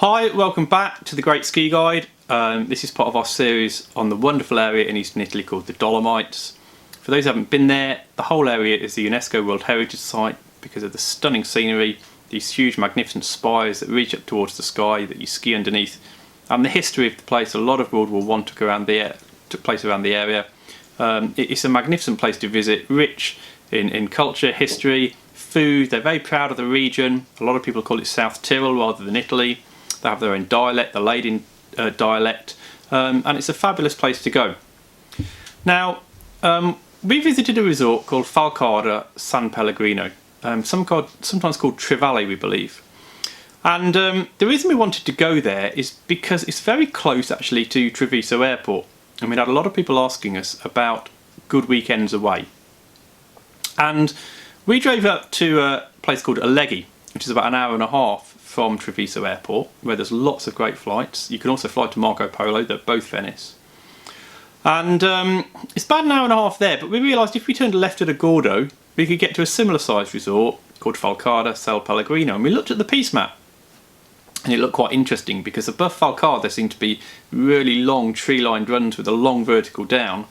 Hi, welcome back to the Great Ski Guide. This is part of our series on the wonderful area in eastern Italy called the Dolomites. For those who haven't been there, the whole area is a UNESCO World Heritage Site because of the stunning scenery, these huge magnificent spires that reach up towards the sky that you ski underneath, and the history of the place. A lot of World War I took place around the area. It's a magnificent place to visit, rich in culture, history, food. They're very proud of the region. A lot of people call it South Tyrol rather than Italy. They have their own dialect, the Leyden dialect, and it's a fabulous place to go. Now, we visited a resort called Falcade, San Pellegrino, sometimes called Treeline, we believe. And the reason we wanted to go there is because it's very close actually to Treviso Airport. And we had a lot of people asking us about good weekends away. And we drove up to a place called Alleghi, which is about an hour and a half from Treviso Airport, where there's lots of great flights. You can also fly to Marco Polo, they're both Venice. And it's about an hour and a half there, but we realised if we turned left at Agordo, we could get to a similar sized resort called Falcade, San Pellegrino. And we looked at the piece map, and it looked quite interesting because above Falcade there seemed to be really long tree-lined runs with a long vertical down.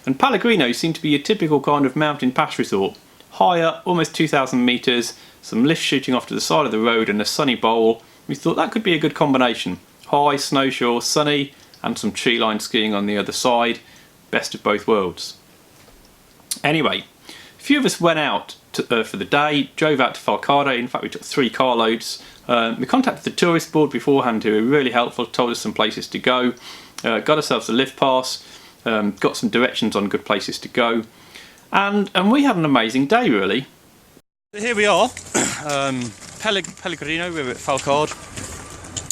And Pellegrino seemed to be a typical kind of mountain pass resort. Higher, almost 2,000 metres, some lifts shooting off to the side of the road and a sunny bowl. We thought that could be a good combination. High, snowshore, sunny, and some tree-lined skiing on the other side. Best of both worlds. Anyway, a few of us went out for the day, drove out to Falcade. In fact, we took 3 carloads. We contacted the tourist board beforehand, who were really helpful, told us some places to go, got ourselves a lift pass, got some directions on good places to go, and we had an amazing day really. Here we are, Pellegrino. We're at Falcade,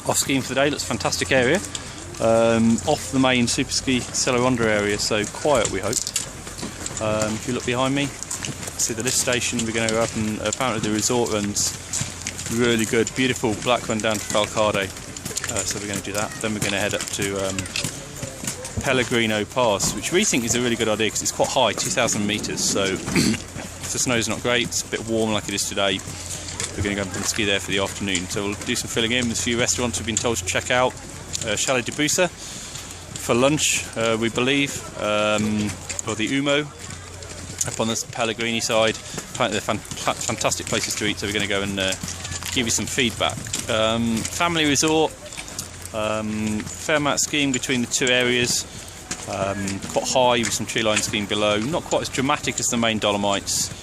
off skiing for the day. Looks a fantastic area, off the main super ski Cellaronda area, so quiet we hope. If you look behind me, see the lift station. We're going to go up, and apparently the resort runs really good, beautiful black run down to Falcade, so we're going to do that. Then we're going to head up to Pellegrino Pass, which we think is a really good idea because it's quite high, 2,000 metres, so if the snow's not great, it's a bit warm like it is today, we're going to go up and ski there for the afternoon. So we'll do some filling in with a few restaurants we've been told to check out. Chalet de Busa for lunch, we believe, or the Umo up on the Pellegrini side. Apparently they're fantastic places to eat, so we're going to go and give you some feedback. Family resort, fair amount of skiing between the two areas, quite high with some tree line skiing below, not quite as dramatic as the main Dolomites,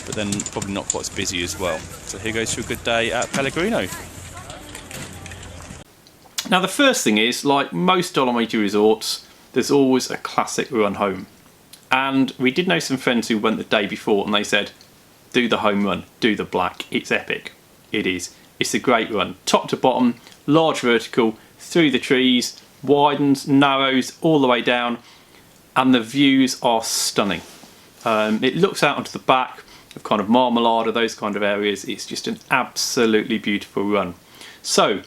but then probably not quite as busy as well. So here goes to a good day at Pellegrino. Now the first thing is, like most Dolomite resorts, there's always a classic run home. And we did know some friends who went the day before and they said, do the home run, do the black, it's epic. It is. It's a great run, top to bottom, large vertical, through the trees, widens, narrows, all the way down, and the views are stunning. It looks out onto the back of kind of Marmalade or those kind of areas. It's just an absolutely beautiful run. So,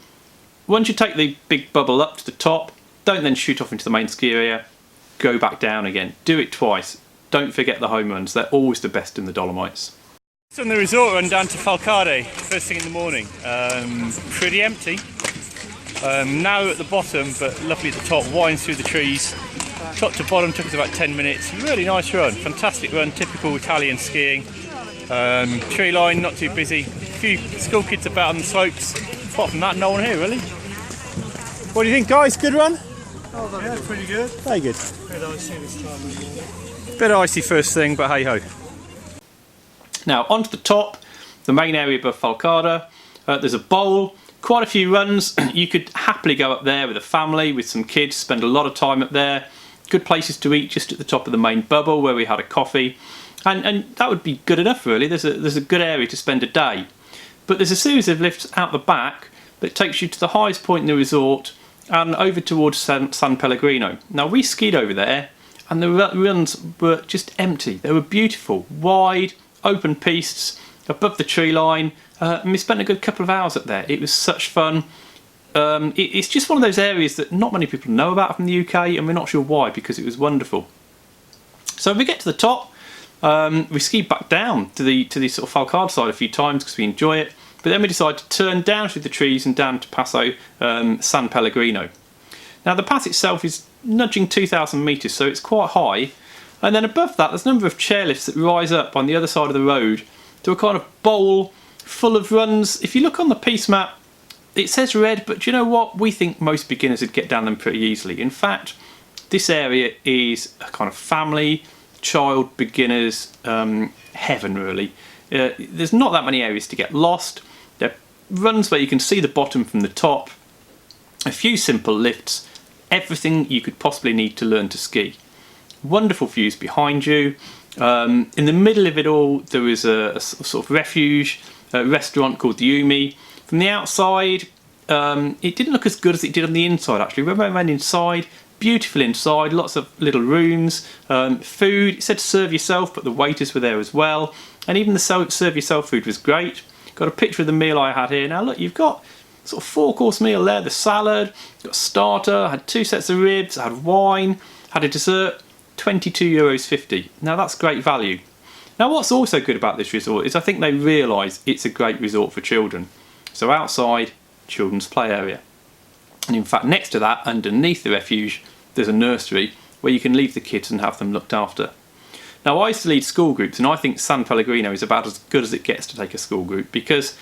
once you take the big bubble up to the top, don't then shoot off into the main ski area, go back down again. Do it twice. Don't forget the home runs, they're always the best in the Dolomites. So on the resort run down to Falcade, first thing in the morning, pretty empty. Now at the bottom, but lovely at the top, winds through the trees. Top to bottom took us about 10 minutes. Really nice run, fantastic run, typical Italian skiing. Tree line, not too busy. A few school kids about on the slopes. Apart from that, no one here really. What do you think, guys? Good run? Oh, yeah, pretty good. Very good. Bit icy this time of year. Bit icy first thing, but hey ho. Now onto the top, the main area above Falcade. There's a bowl, quite a few runs. You could happily go up there with a family, with some kids, spend a lot of time up there. Good places to eat just at the top of the main bubble where we had a coffee. And that would be good enough really. There's a good area to spend a day. But there's a series of lifts out the back that takes you to the highest point in the resort and over towards San Pellegrino. Now we skied over there and the runs were just empty. They were beautiful, wide, open pistes above the tree line, and we spent a good couple of hours up there. It was such fun. It's just one of those areas that not many people know about from the UK, and we're not sure why, because it was wonderful. So we get to the top, we skied back down to the sort of Falcade side a few times because we enjoy it, But then we decided to turn down through the trees and down to Passo San Pellegrino. Now the pass itself is nudging 2,000 metres, so it's quite high. And then above that, there's a number of chairlifts that rise up on the other side of the road to a kind of bowl full of runs. If you look on the piste map, it says red, but do you know what? We think most beginners would get down them pretty easily. In fact, this area is a kind of family, child, beginners heaven, really. There's not that many areas to get lost. There are runs where you can see the bottom from the top, a few simple lifts, everything you could possibly need to learn to ski. Wonderful views behind you. In the middle of it all, there is a sort of refuge restaurant called the Umi. From the outside, it didn't look as good as it did on the inside, actually. When we went inside, beautiful inside, lots of little rooms, food. It said serve yourself, but the waiters were there as well. And even the serve yourself food was great. Got a picture of the meal I had here. Now look, you've got sort of 4-course meal there, the salad, got a starter, had 2 sets of ribs, had wine, had a dessert, €22.50. Now that's great value. Now what's also good about this resort is I think they realise it's a great resort for children. So outside, children's play area. And in fact, next to that, underneath the refuge, there's a nursery where you can leave the kids and have them looked after. Now, I used to lead school groups, and I think San Pellegrino is about as good as it gets to take a school group, because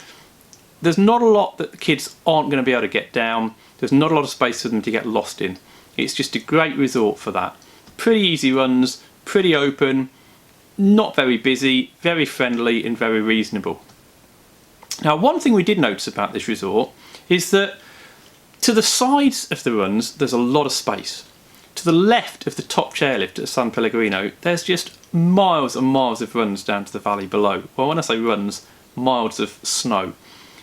there's not a lot that the kids aren't going to be able to get down. There's not a lot of space for them to get lost in. It's just a great resort for that. Pretty easy runs, pretty open, not very busy, very friendly and very reasonable. Now, one thing we did notice about this resort is that to the sides of the runs, there's a lot of space. To the left of the top chairlift at San Pellegrino, there's just miles and miles of runs down to the valley below. Well, when I say runs, miles of snow.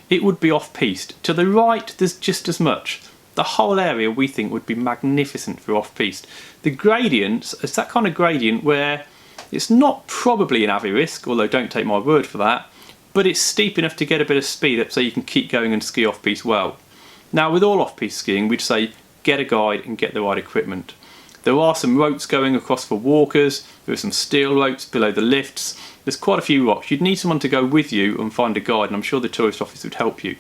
It would be off-piste. To the right, there's just as much. The whole area, we think, would be magnificent for off-piste. The gradients, it's that kind of gradient where it's not probably an Avi risk, although don't take my word for that, but it's steep enough to get a bit of speed up so you can keep going and ski off-piste well. Now, with all off-piste skiing, we'd say get a guide and get the right equipment. There are some ropes going across for walkers, there are some steel ropes below the lifts, there's quite a few rocks. You'd need someone to go with you and find a guide, and I'm sure the tourist office would help you.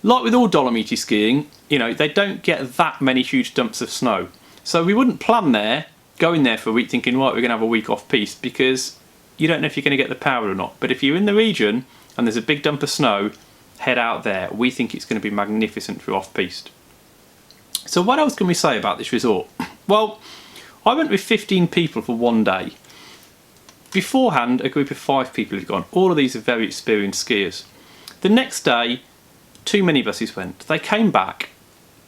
Like with all Dolomites skiing, you know, they don't get that many huge dumps of snow. So we wouldn't plan there, go in there for a week thinking, right, we're going to have a week off-piste, because you don't know if you're going to get the power or not. But if you're in the region and there's a big dump of snow, head out there. We think it's going to be magnificent for off-piste. So what else can we say about this resort? Well, I went with 15 people for one day. Beforehand, a group of 5 people had gone. All of these are very experienced skiers. The next day, 2 minibuses went. They came back,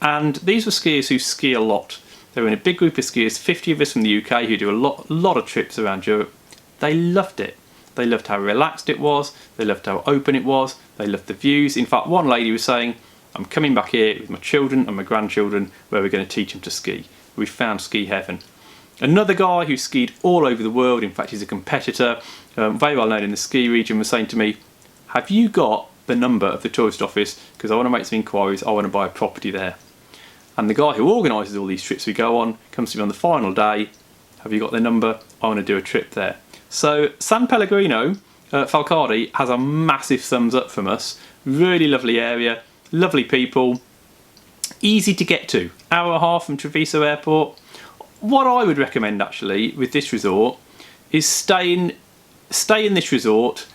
and these were skiers who ski a lot. They were in a big group of skiers, 50 of us from the UK who do a lot of trips around Europe. They loved it. They loved how relaxed it was. They loved how open it was. They loved the views. In fact, one lady was saying, I'm coming back here with my children and my grandchildren where we're going to teach them to ski. We found ski heaven. Another guy who skied all over the world, in fact he's a competitor, very well known in the ski region, was saying to me, have you got the number of the tourist office, because I want to make some inquiries, I want to buy a property there. And the guy who organises all these trips we go on comes to me on the final day, have you got their number, I want to do a trip there. So San Pellegrino, Falcade, has a massive thumbs up from us. Really lovely area, lovely people, easy to get to, hour and a half from Treviso Airport. What I would recommend actually with this resort is stay in this resort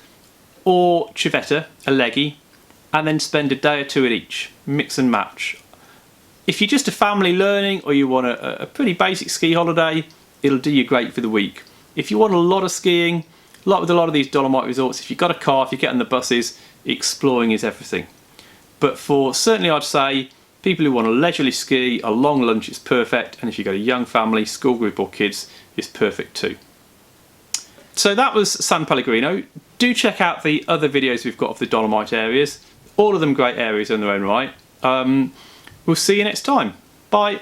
or Civetta, Alleghi, and then spend a day or 2 at each, mix and match. If you're just a family learning or you want a pretty basic ski holiday, it'll do you great for the week. If you want a lot of skiing, like with a lot of these Dolomite resorts, if you've got a car, if you get on the buses, exploring is everything. But for certainly I'd say people who want to leisurely ski, a long lunch is perfect, and if you've got a young family, school group or kids, it's perfect too. So that was San Pellegrino. Do check out the other videos we've got of the Dolomite areas. All of them great areas in their own right. We'll see you next time. Bye.